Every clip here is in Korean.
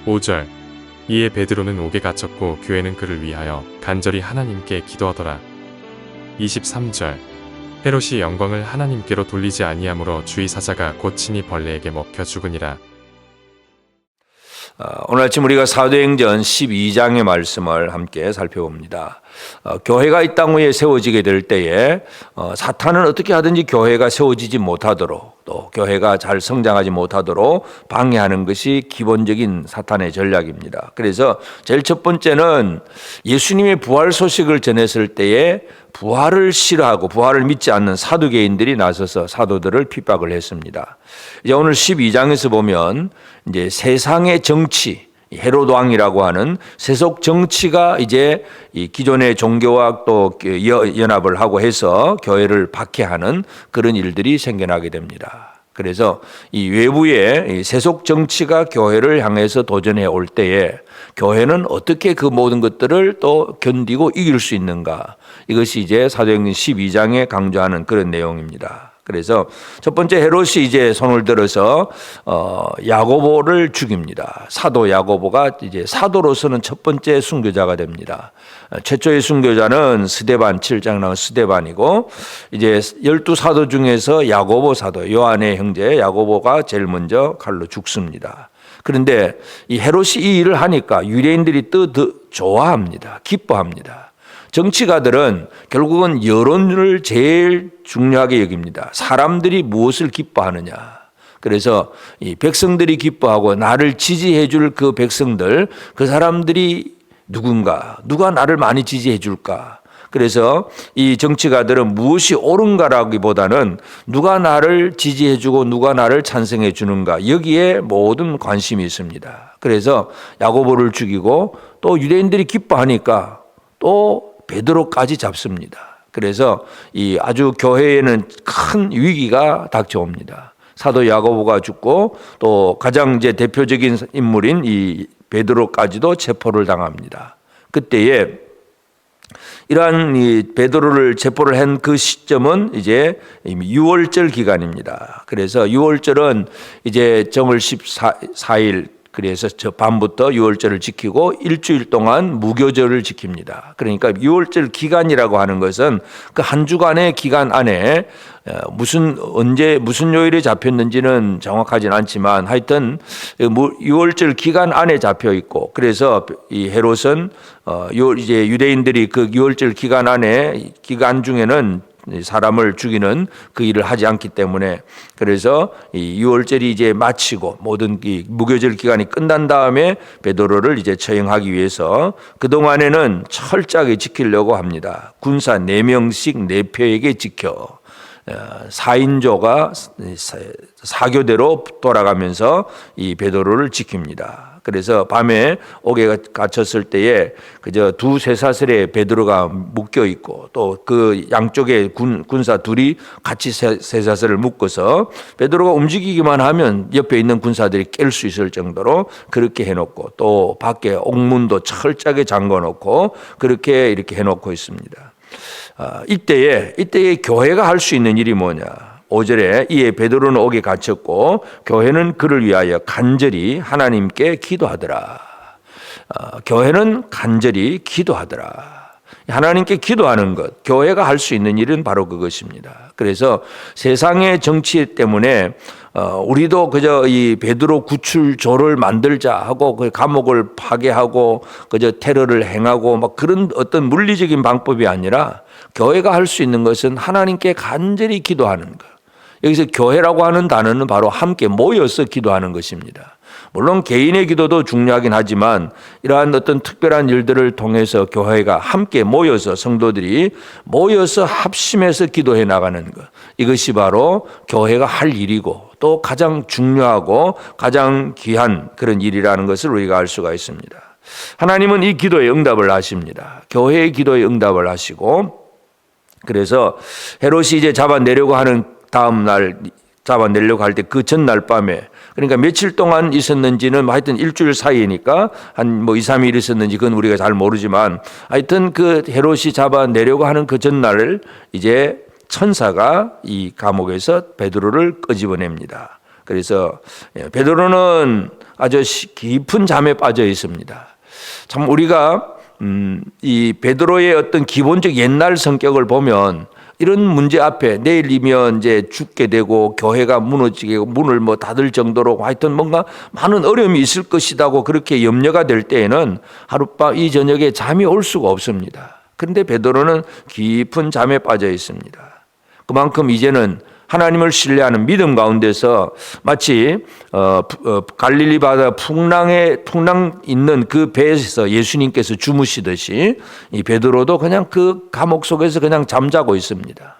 5절. 이에 베드로는 옥에 갇혔고 교회는 그를 위하여 간절히 하나님께 기도하더라. 23절. 헤롯이 영광을 하나님께로 돌리지 아니하므로 주의 사자가 곧 친히 벌레에게 먹혀 죽으니라. 오늘 아침 우리가 사도행전 12장의 말씀을 함께 살펴봅니다. 교회가 이 땅 위에 세워지게 될 때에 사탄은 어떻게 하든지 교회가 세워지지 못하도록, 또 교회가 잘 성장하지 못하도록 방해하는 것이 기본적인 사탄의 전략입니다. 그래서 제일 첫 번째는 예수님의 부활 소식을 전했을 때에 부활을 싫어하고 부활을 믿지 않는 사두개인들이 나서서 사도들을 핍박을 했습니다. 이제 오늘 12장에서 보면 이제 세상의 정치, 헤롯 왕이라고 하는 세속 정치가 이제 이 기존의 종교와 또 연합을 하고 해서 교회를 박해하는 그런 일들이 생겨나게 됩니다. 그래서 이 외부의 세속 정치가 교회를 향해서 도전해 올 때에 교회는 어떻게 그 모든 것들을 또 견디고 이길 수 있는가? 이것이 이제 사도행전 12장에 강조하는 그런 내용입니다. 그래서 첫 번째 헤롯이 이제 손을 들어서 야고보를 죽입니다. 사도 야고보가 이제 사도로서는 첫 번째 순교자가 됩니다. 최초의 순교자는 스데반, 7장 나온 스데반이고 이제 12사도 중에서 야고보 사도, 요한의 형제 야고보가 제일 먼저 칼로 죽습니다. 그런데 이 헤롯이 이 일을 하니까 유대인들이 또 좋아합니다. 기뻐합니다. 정치가들은 결국은 여론을 제일 중요하게 여깁니다. 사람들이 무엇을 기뻐하느냐. 그래서 이 백성들이 기뻐하고 나를 지지해 줄 그 백성들, 그 사람들이 누가 나를 많이 지지해 줄까. 그래서 이 정치가들은 무엇이 옳은가라기보다는 누가 나를 지지해 주고 누가 나를 찬성해 주는가, 여기에 모든 관심이 있습니다. 그래서 야고보를 죽이고 또 유대인들이 기뻐하니까 또 베드로까지 잡습니다. 그래서 이 아주 교회에는 큰 위기가 닥쳐옵니다. 사도 야고보가 죽고 또 가장 이제 대표적인 인물인 이 베드로까지도 체포를 당합니다. 그때에 이러한 이 베드로를 체포를 한 그 시점은 이제 유월절 기간입니다. 그래서 유월절은 이제 정월 14일, 그래서 저 밤부터 유월절을 지키고 일주일 동안 무교절을 지킵니다. 그러니까 유월절 기간이라고 하는 것은 그 한 주간의 기간 안에 언제 무슨 요일에 잡혔는지는 정확하진 않지만 하여튼 유월절 기간 안에 잡혀 있고, 그래서 이 헤롯은 이제 유대인들이 그 유월절 기간 중에는 사람을 죽이는 그 일을 하지 않기 때문에, 그래서 이 유월절이 이제 마치고 모든 이 무교절 기간이 끝난 다음에 베드로를 이제 처형하기 위해서 그 동안에는 철저하게 지키려고 합니다. 군사 4명씩 4표에게 지켜 4인조가 사교대로 돌아가면서 이 베드로를 지킵니다. 그래서 밤에 옥에 갇혔을 때에 그저 두 쇠사슬에 베드로가 묶여 있고 또 그 양쪽에 군사 둘이 같이 쇠사슬을 묶어서 베드로가 움직이기만 하면 옆에 있는 군사들이 깰 수 있을 정도로 그렇게 해놓고, 또 밖에 옥문도 철저하게 잠궈놓고 그렇게 이렇게 해놓고 있습니다. 이때에 교회가 할 수 있는 일이 뭐냐? 5절에 이에 베드로는 옥에 갇혔고 교회는 그를 위하여 간절히 하나님께 기도하더라. 교회는 간절히 기도하더라. 하나님께 기도하는 것, 교회가 할 수 있는 일은 바로 그것입니다. 그래서 세상의 정치 때문에 우리도 그저 이 베드로 구출조를 만들자 하고 그 감옥을 파괴하고 그저 테러를 행하고 막 그런 어떤 물리적인 방법이 아니라 교회가 할 수 있는 것은 하나님께 간절히 기도하는 것. 여기서 교회라고 하는 단어는 바로 함께 모여서 기도하는 것입니다. 물론 개인의 기도도 중요하긴 하지만 이러한 어떤 특별한 일들을 통해서 교회가 함께 모여서, 성도들이 모여서 합심해서 기도해 나가는 것, 이것이 바로 교회가 할 일이고 또 가장 중요하고 가장 귀한 그런 일이라는 것을 우리가 알 수가 있습니다. 하나님은 이 기도에 응답을 하십니다. 교회의 기도에 응답을 하시고, 그래서 헤롯이 이제 잡아내려고 하는 다음 날, 잡아내려고 할 때 그 전날 밤에, 그러니까 며칠 동안 있었는지는 하여튼 일주일 사이니까 한 2, 3일 있었는지 그건 우리가 잘 모르지만 하여튼 그 헤롯이 잡아내려고 하는 그 전날을 이제 천사가 이 감옥에서 베드로를 끄집어냅니다. 그래서 베드로는 아주 깊은 잠에 빠져 있습니다. 참 우리가 이 베드로의 어떤 기본적 옛날 성격을 보면 이런 문제 앞에 내일이면 이제 죽게 되고 교회가 무너지게 문을 뭐 닫을 정도로 하여튼 뭔가 많은 어려움이 있을 것이라고 그렇게 염려가 될 때에는 하룻밤 이 저녁에 잠이 올 수가 없습니다. 그런데 베드로는 깊은 잠에 빠져 있습니다. 그만큼 이제는 하나님을 신뢰하는 믿음 가운데서 마치 갈릴리 바다 풍랑 있는 그 배에서 예수님께서 주무시듯이 이 베드로도 그냥 그 감옥 속에서 그냥 잠자고 있습니다.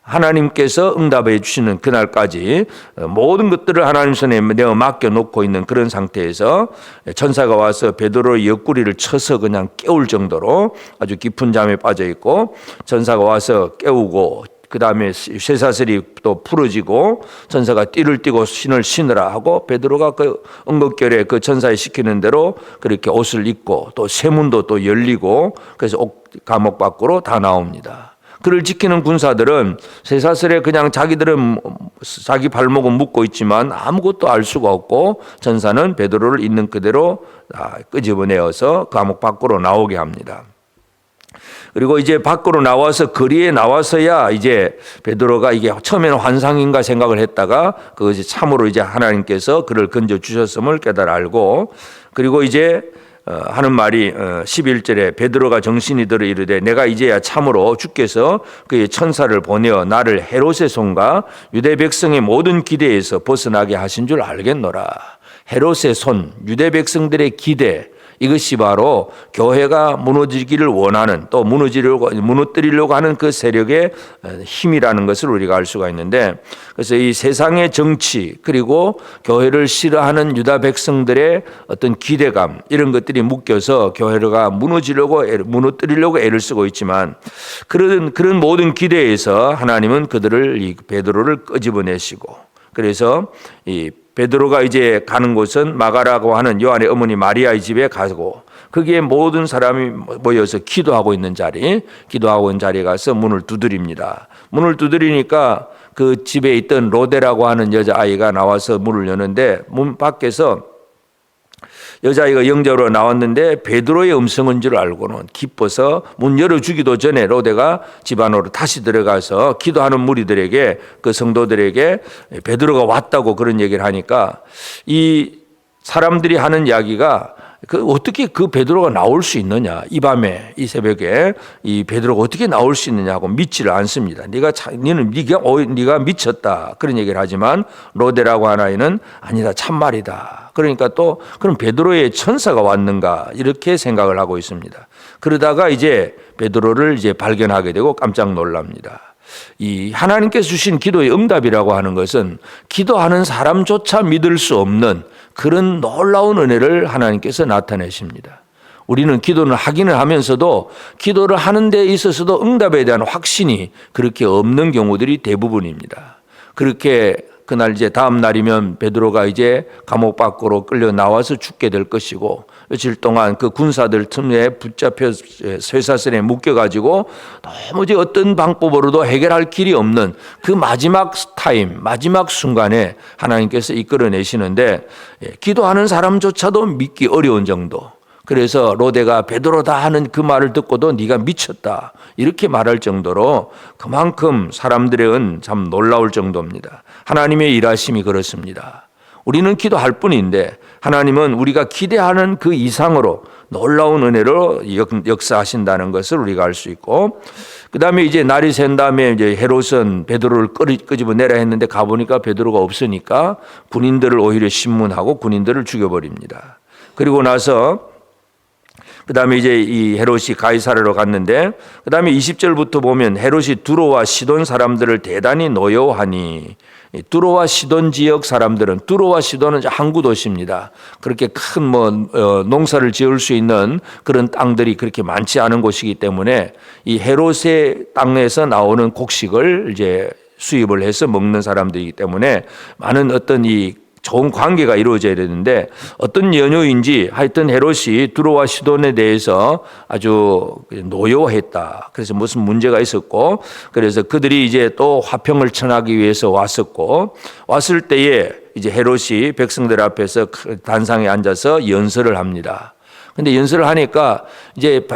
하나님께서 응답해 주시는 그날까지 모든 것들을 하나님 손에 내어 맡겨놓고 있는 그런 상태에서 천사가 와서 베드로의 옆구리를 쳐서 그냥 깨울 정도로 아주 깊은 잠에 빠져 있고, 천사가 와서 깨우고 그 다음에 쇠사슬이 또 풀어지고 천사가 띠를 띠고 신을 신으라 하고 베드로가 그 응급결에 그 천사의 시키는 대로 그렇게 옷을 입고 또 세문도 또 열리고 그래서 감옥 밖으로 다 나옵니다. 그를 지키는 군사들은 쇠사슬에 그냥 자기들은 자기 발목은 묶고 있지만 아무것도 알 수가 없고 천사는 베드로를 있는 그대로 끄집어내어서 감옥 밖으로 나오게 합니다. 그리고 이제 밖으로 나와서 거리에 나와서야 이제 베드로가 이게 처음에는 환상인가 생각을 했다가 그것이 참으로 이제 하나님께서 그를 건져 주셨음을 깨달아 알고, 그리고 이제 하는 말이 11절에 베드로가 정신이 들어 이르되 내가 이제야 참으로 주께서 그의 천사를 보내어 나를 헤롯의 손과 유대 백성의 모든 기대에서 벗어나게 하신 줄 알겠노라. 헤롯의 손, 유대 백성들의 기대, 이것이 바로 교회가 무너지기를 원하는, 또 무너뜨리려고 하는 그 세력의 힘이라는 것을 우리가 알 수가 있는데, 그래서 이 세상의 정치 그리고 교회를 싫어하는 유다 백성들의 어떤 기대감, 이런 것들이 묶여서 교회가 무너뜨리려고 애를 쓰고 있지만, 그런 모든 기대에서 하나님은 그들을, 이 베드로를 끄집어내시고, 그래서 이 베드로가 이제 가는 곳은 마가라고 하는 요한의 어머니 마리아의 집에 가고, 거기에 모든 사람이 모여서 기도하고 있는 자리에 가서 문을 두드립니다. 문을 두드리니까 그 집에 있던 로데라고 하는 여자아이가 나와서 문을 여는데, 문 밖에서 여자아이가 영접으로 나왔는데 베드로의 음성인 줄 알고는 기뻐서 문 열어주기도 전에 로데가 집 안으로 다시 들어가서 기도하는 무리들에게, 그 성도들에게 베드로가 왔다고 그런 얘기를 하니까 이 사람들이 하는 이야기가 어떻게 그 베드로가 나올 수 있느냐, 이 밤에 이 새벽에 이 베드로가 어떻게 나올 수 있느냐고 믿지를 않습니다. 네가 미쳤다 그런 얘기를 하지만 로데라고 하는 아이는 아니다, 참말이다. 그러니까 또 그럼 베드로의 천사가 왔는가 이렇게 생각을 하고 있습니다. 그러다가 이제 베드로를 이제 발견하게 되고 깜짝 놀랍니다. 이 하나님께서 주신 기도의 응답이라고 하는 것은 기도하는 사람조차 믿을 수 없는 그런 놀라운 은혜를 하나님께서 나타내십니다. 우리는 기도를 하기는 하면서도 기도를 하는 데 있어서도 응답에 대한 확신이 그렇게 없는 경우들이 대부분입니다. 그렇게 그날 이제 다음 날이면 베드로가 이제 감옥 밖으로 끌려 나와서 죽게 될 것이고, 며칠 동안 그 군사들 틈에 붙잡혀 쇠사슬에 묶여가지고 도무지 어떤 방법으로도 해결할 길이 없는 그 마지막 타임, 마지막 순간에 하나님께서 이끌어내시는데, 기도하는 사람조차도 믿기 어려운 정도. 그래서 로데가 베드로다 하는 그 말을 듣고도 네가 미쳤다 이렇게 말할 정도로 그만큼 사람들은 참 놀라울 정도입니다. 하나님의 일하심이 그렇습니다. 우리는 기도할 뿐인데 하나님은 우리가 기대하는 그 이상으로 놀라운 은혜로 역사하신다는 것을 우리가 알 수 있고, 그 다음에 이제 날이 샌 다음에 이제 헤롯은 베드로를 끄집어내라 했는데 가보니까 베드로가 없으니까 군인들을 오히려 신문하고 군인들을 죽여버립니다. 그리고 나서 그 다음에 이제 이 헤롯이 가이사랴로 갔는데, 그 다음에 20절부터 보면 헤롯이 두로와 시돈 사람들을 대단히 노여워하니, 두로와 시돈 지역 사람들은, 두로와 시돈은 항구 도시입니다. 그렇게 큰 농사를 지을 수 있는 그런 땅들이 그렇게 많지 않은 곳이기 때문에 이 헤롯의 땅에서 나오는 곡식을 이제 수입을 해서 먹는 사람들이기 때문에 많은 어떤 이 좋은 관계가 이루어져야 되는데, 어떤 연유인지 하여튼 헤롯이 두로와 시돈에 대해서 아주 노여워했다. 그래서 무슨 문제가 있었고, 그래서 그들이 이제 또 화평을 청하기 위해서 왔을 때에 이제 헤롯이 백성들 앞에서 단상에 앉아서 연설을 합니다. 근데 연설을 하니까 이제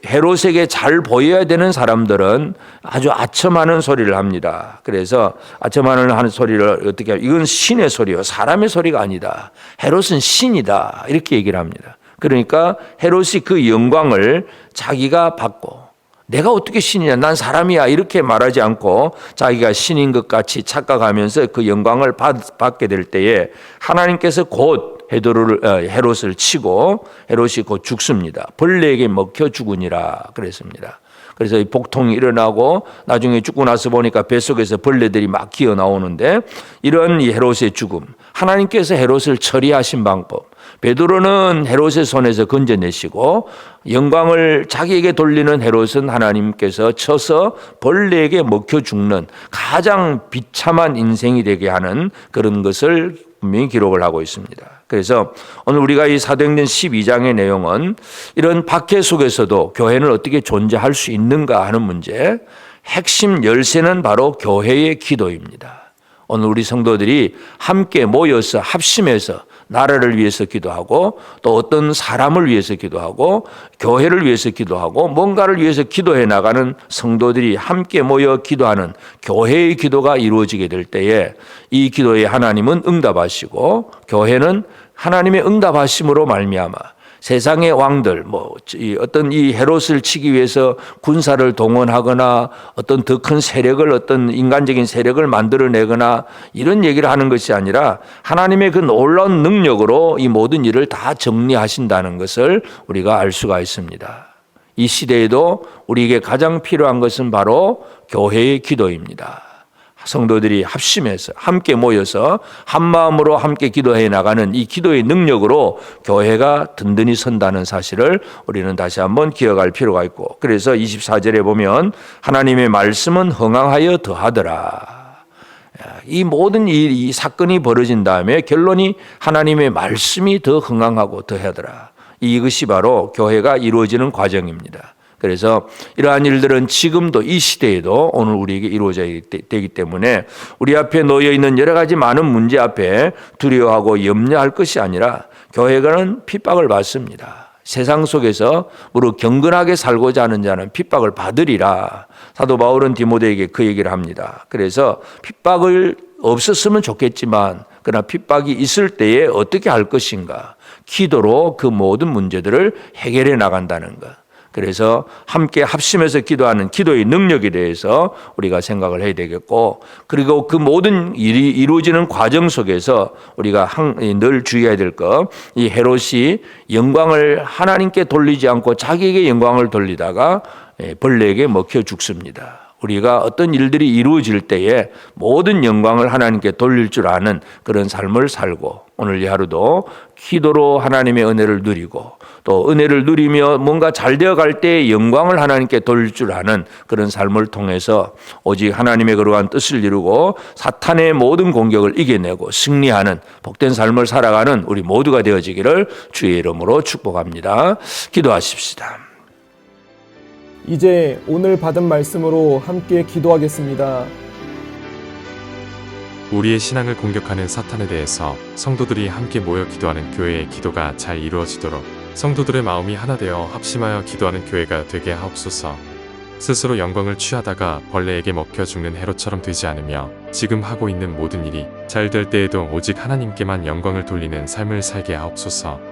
헤롯에게 잘 보여야 되는 사람들은 아주 아첨하는 소리를 합니다. 그래서 아첨하는 소리를 어떻게 하면 이건 신의 소리요, 사람의 소리가 아니다. 헤롯은 신이다. 이렇게 얘기를 합니다. 그러니까 헤롯이 그 영광을 자기가 받고 내가 어떻게 신이냐, 난 사람이야 이렇게 말하지 않고 자기가 신인 것 같이 착각하면서 그 영광을 받게 될 때에 하나님께서 곧 헤롯을 치고 헤롯이 곧 죽습니다. 벌레에게 먹혀 죽으니라 그랬습니다. 그래서 이 복통이 일어나고 나중에 죽고 나서 보니까 뱃속에서 벌레들이 막 기어 나오는데 이런 이 헤롯의 죽음, 하나님께서 헤롯을 처리하신 방법, 베드로는 헤롯의 손에서 건져내시고 영광을 자기에게 돌리는 헤롯은 하나님께서 쳐서 벌레에게 먹혀 죽는 가장 비참한 인생이 되게 하는 그런 것을 분명히 기록을 하고 있습니다. 그래서 오늘 우리가 이 사도행전 12장의 내용은 이런 박해 속에서도 교회는 어떻게 존재할 수 있는가 하는 문제, 핵심 열쇠는 바로 교회의 기도입니다. 오늘 우리 성도들이 함께 모여서 합심해서 나라를 위해서 기도하고 또 어떤 사람을 위해서 기도하고 교회를 위해서 기도하고 뭔가를 위해서 기도해 나가는 성도들이 함께 모여 기도하는 교회의 기도가 이루어지게 될 때에 이 기도에 하나님은 응답하시고 교회는 하나님의 응답하심으로 말미암아 세상의 왕들, 어떤 이 헤롯을 치기 위해서 군사를 동원하거나 어떤 더 큰 세력을, 어떤 인간적인 세력을 만들어내거나 이런 얘기를 하는 것이 아니라 하나님의 그 놀라운 능력으로 이 모든 일을 다 정리하신다는 것을 우리가 알 수가 있습니다. 이 시대에도 우리에게 가장 필요한 것은 바로 교회의 기도입니다. 성도들이 합심해서 함께 모여서 한 마음으로 함께 기도해 나가는 이 기도의 능력으로 교회가 든든히 선다는 사실을 우리는 다시 한번 기억할 필요가 있고, 그래서 24절에 보면 하나님의 말씀은 흥황하여 더하더라. 이 모든 이 사건이 벌어진 다음에 결론이 하나님의 말씀이 더 흥황하고 더하더라. 이것이 바로 교회가 이루어지는 과정입니다. 그래서 이러한 일들은 지금도 이 시대에도 오늘 우리에게 이루어져야 되기 때문에 우리 앞에 놓여 있는 여러 가지 많은 문제 앞에 두려워하고 염려할 것이 아니라 교회가는 핍박을 받습니다. 세상 속에서 무릇 경건하게 살고자 하는 자는 핍박을 받으리라. 사도 바울은 디모데에게 그 얘기를 합니다. 그래서 핍박을 없었으면 좋겠지만 그러나 핍박이 있을 때에 어떻게 할 것인가, 기도로 그 모든 문제들을 해결해 나간다는 것. 그래서 함께 합심해서 기도하는 기도의 능력에 대해서 우리가 생각을 해야 되겠고, 그리고 그 모든 일이 이루어지는 과정 속에서 우리가 늘 주의해야 될 것, 이 헤롯이 영광을 하나님께 돌리지 않고 자기에게 영광을 돌리다가 벌레에게 먹혀 죽습니다. 우리가 어떤 일들이 이루어질 때에 모든 영광을 하나님께 돌릴 줄 아는 그런 삶을 살고, 오늘 이 하루도 기도로 하나님의 은혜를 누리고 또 은혜를 누리며 뭔가 잘 되어갈 때에 영광을 하나님께 돌릴 줄 아는 그런 삶을 통해서 오직 하나님의 그러한 뜻을 이루고 사탄의 모든 공격을 이겨내고 승리하는 복된 삶을 살아가는 우리 모두가 되어지기를 주의 이름으로 축복합니다. 기도하십시다. 이제 오늘 받은 말씀으로 함께 기도하겠습니다. 우리의 신앙을 공격하는 사탄에 대해서 성도들이 함께 모여 기도하는 교회의 기도가 잘 이루어지도록 성도들의 마음이 하나 되어 합심하여 기도하는 교회가 되게 하옵소서. 스스로 영광을 취하다가 벌레에게 먹혀 죽는 헤롯처럼 되지 않으며 지금 하고 있는 모든 일이 잘 될 때에도 오직 하나님께만 영광을 돌리는 삶을 살게 하옵소서.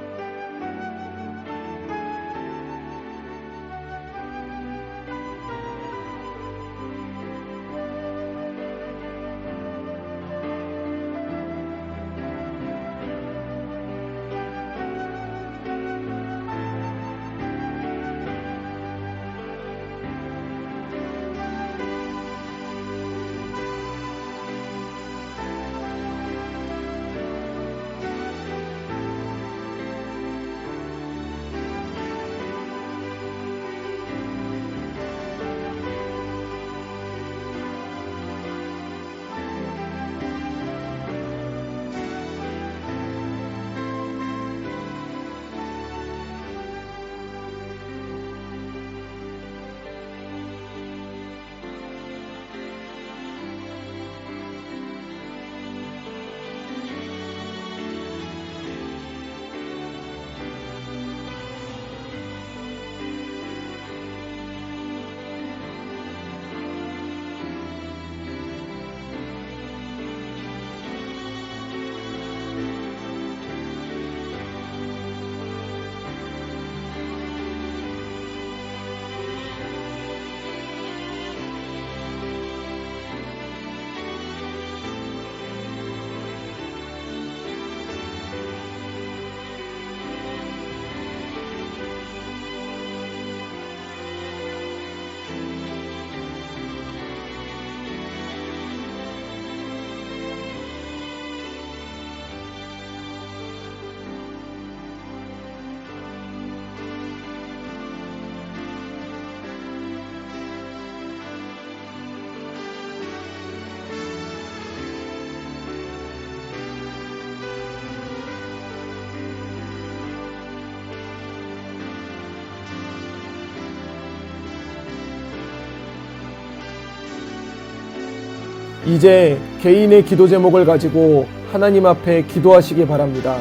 이제 개인의 기도 제목을 가지고 하나님 앞에 기도하시기 바랍니다.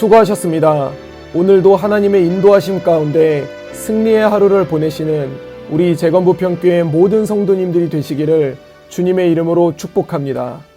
수고하셨습니다. 오늘도 하나님의 인도하심 가운데 승리의 하루를 보내시는 우리 재건부평교회 모든 성도님들이 되시기를 주님의 이름으로 축복합니다.